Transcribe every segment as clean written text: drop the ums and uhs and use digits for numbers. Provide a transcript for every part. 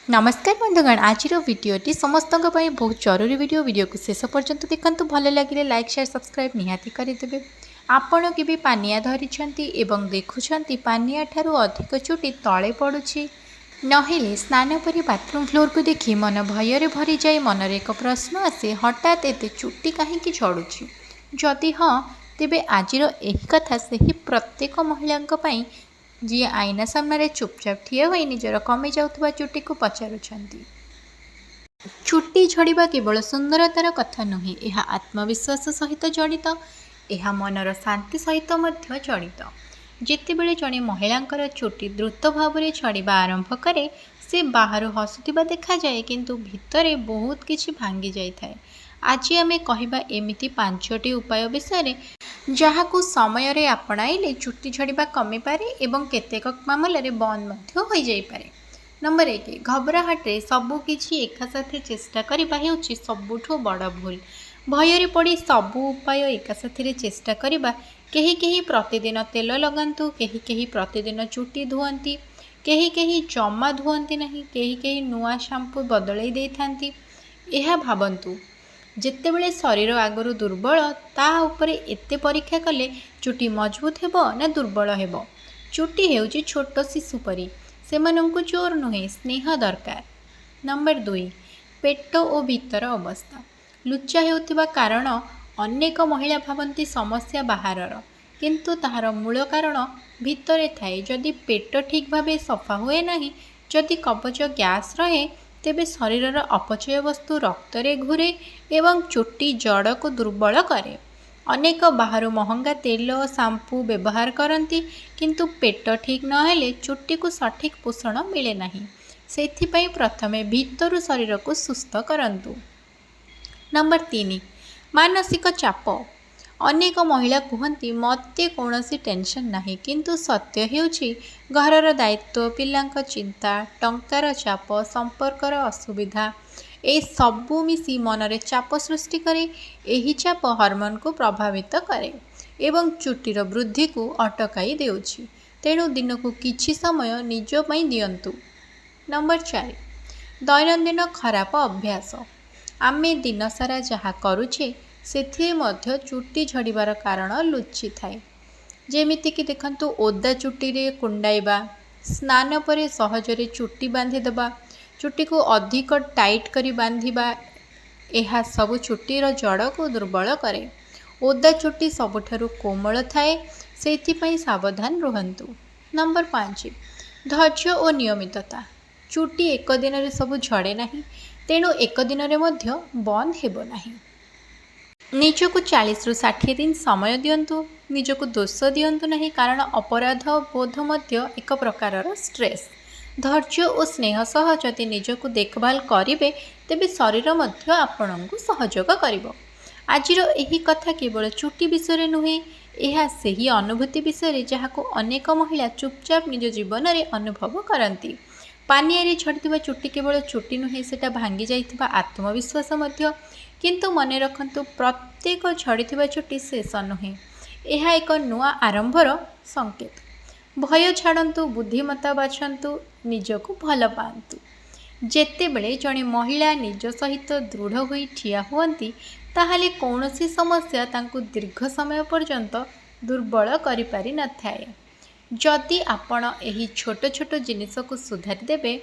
नमस्कार बंधुगण आज भिडटी समस्त बहुत जरूरी वीडियो को शेष पर्यंत देखते भल लगे लाइक शेयर सब्सक्राइब निहाती करदे। आपण के पानिया धरी एवं देखुं पानिया ठारू अधिक चुटी तले पड़ुछि नहेले स्नान पर बाथरूम फ्लोर को देखि मन भयर भरी जाए मनर एक प्रश्न आसे हठात एत चुटी कहीं झड़ुछि जदि हाँ तेबे आज यही कथा से ही प्रत्येक महिला जी आईना सामने चुपचाप ठिया हो निजर कमी जाउथबा चुटी को पचारुछंती। चुटी झड़िबा केवल सुंदरतार कथा नुहे, यह आत्मविश्वास सहित जड़ित, यह मनर शांति सहित मध्य जड़ित। जितेबेले जड़े महिलांकर चुटी द्रुत भाव में झड़िबा आरंभ करे से बाहर हसुथिबा देखा जाए किंतु भितरे बहुत किछि भांगी जाय थाए। आज आमे कहिबा एमिति 5टी उपाय विषय जहाँ को समय रे आपणाइले चुटी झड़िबा कमी पारे एवं केतेक मामलें बंद मध्य हो जाई पारे। नंबर 1 घबराहटे सबू किछि एका साथे चेष्टा करबा हेउछि सबुठो बड़ भूल। भयरे पड़ी सबू उपाय एका साथे चेष्टा करबा केही केही प्रतिदिन तेल लगांतु, केही केही प्रतिदिन चुटी धुअंती, केही केही जमा धुअंती नहीं, केही केही नुआ शैम्पू बदलाई देथांती। एहा भाबंतु जेतेबेले शरीर आगरू दुर्बल ता उपरे एते परीक्षा कले चुटी मजबूत हेबो ना दुर्बल हेबो। चुटी हेउची छोट शिशु परी, सेमानंकु जोर नुहे स्नेह दरकार। नंबर 2 पेट और भीतर अवस्था लुचा हेउथिबा कारण अनेक महिला भाबंती समस्या बाहरर किंतु ताहार मूल कारण भितरे थाए। जदि पेट ठीक भावे सफा हुए नहीं, जदि कवच गैस रहे तेबे शरीरर अपचय वस्तु रक्त रे घुरे एवं चुटी जड़ को दुर्बल करे। अनेक बाहर महंगा तेल शैम्पू व्यवहार करती किंतु पेट ठीक नहेले चुटी को सठिक पोषण मिले नहीं। सेथिपाई प्रथमे भीतर शरीर को सुस्थ करंतु। नंबर 3 मानसिक चाप अनेक महिला कहती मते कौनसी टेंशन नहीं किंतु सत्य हेउछि घरर दायित्व, पिलांक चिंता, टंकार चाप, संपर्कर असुविधा ए सबू मिसी मनरे चाप सृष्टि करे। एही चाप हार्मोन को प्रभावित करे एवं चुटीर वृद्धि को अटकाई देउछि। तेणु दिन को किछि समय निज पई दियंतु। नंबर 4 दैनंदिन खराब अभ्यास आमे दिन सारा जहाँ करुछे सेथिरे मध्य चुटी झड़िबार कारण लुचि थाए। जेमितिकी देखंतु ओदा चुटी रे कुंडाइबा, स्नान परे सहजरे चुटी बांधी दबा, चुटी को अधिक टाइट करी बांधिबा, एहा सब चुटीर जड़ को दुर्बल करे। ओदा चुटी सबुठारु कोमल थाए, सेथिपई सावधान रुहंतु। नंबर 5 धैर्य और नियमितता चुटी एक दिन रे सब झड़े नहीं, तेणु एक दिन रे मध्य बंद हेबो नहीं। निजको 40 ରୁ 60 दिन समय दियंतु, निजको दोष दियंतु नहीं कारण अपराध बोध मध्य एक प्रकारर स्ट्रेस। धैर्य और स्नेह सह जदि निजको देखभाल करिवे तेबे शरीर मध्य आपणଙ୍କୁ सहयोग करिवो। आजिर एही कथा केवल चुटी विषय नुहे, यह सही अनुभूति विषय जहाको अनेक महिला चुपचाप निज जीवन में अनुभव करती। पानिया झड़ुवा चुटी केवल चुटी नुहे, सेटा भांगी जाइथिबा आत्मविश्वास मध्य। किंतु मने रखंतु प्रत्येक झड़ीथिबा चुटी शेष नुहे, यह एक नुआ आरंभर संकेत। भय छाड़ंतु, बुद्धिमत्ता बाछंतु, निजको भल पांतु। जेतेबेले जड़े महिला निज सहित दृढ़ होई ठिया हुअंती ताहाले कौनसी समस्या तांकु दीर्घ समय पर्यंत दुर्बल करि पारि न थाए। जदि आपण एही छोट छोट जिनिस को सुधारी देबे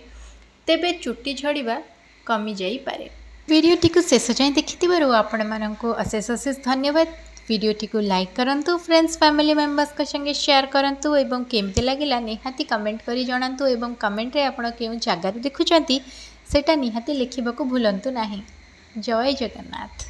तेबे चुटी झड़िबा कमी जाई पारे। वीडियोटी को शेष जाए देखिथिबारु आपण माननको अशेष अशेष धन्यवाद। वीडियोटी को लाइक करंतु, फ्रेंड्स फैमिली मेंबर्स के संगे शेयर करंतु एवं केमती लागिला निहाती कमेंट करी जणांतु एवं कमेंट रे आपण केउ जगार देखुचंती सेटा निहाती लिखिबाको भूलंतु नाही। जय जगन्नाथ।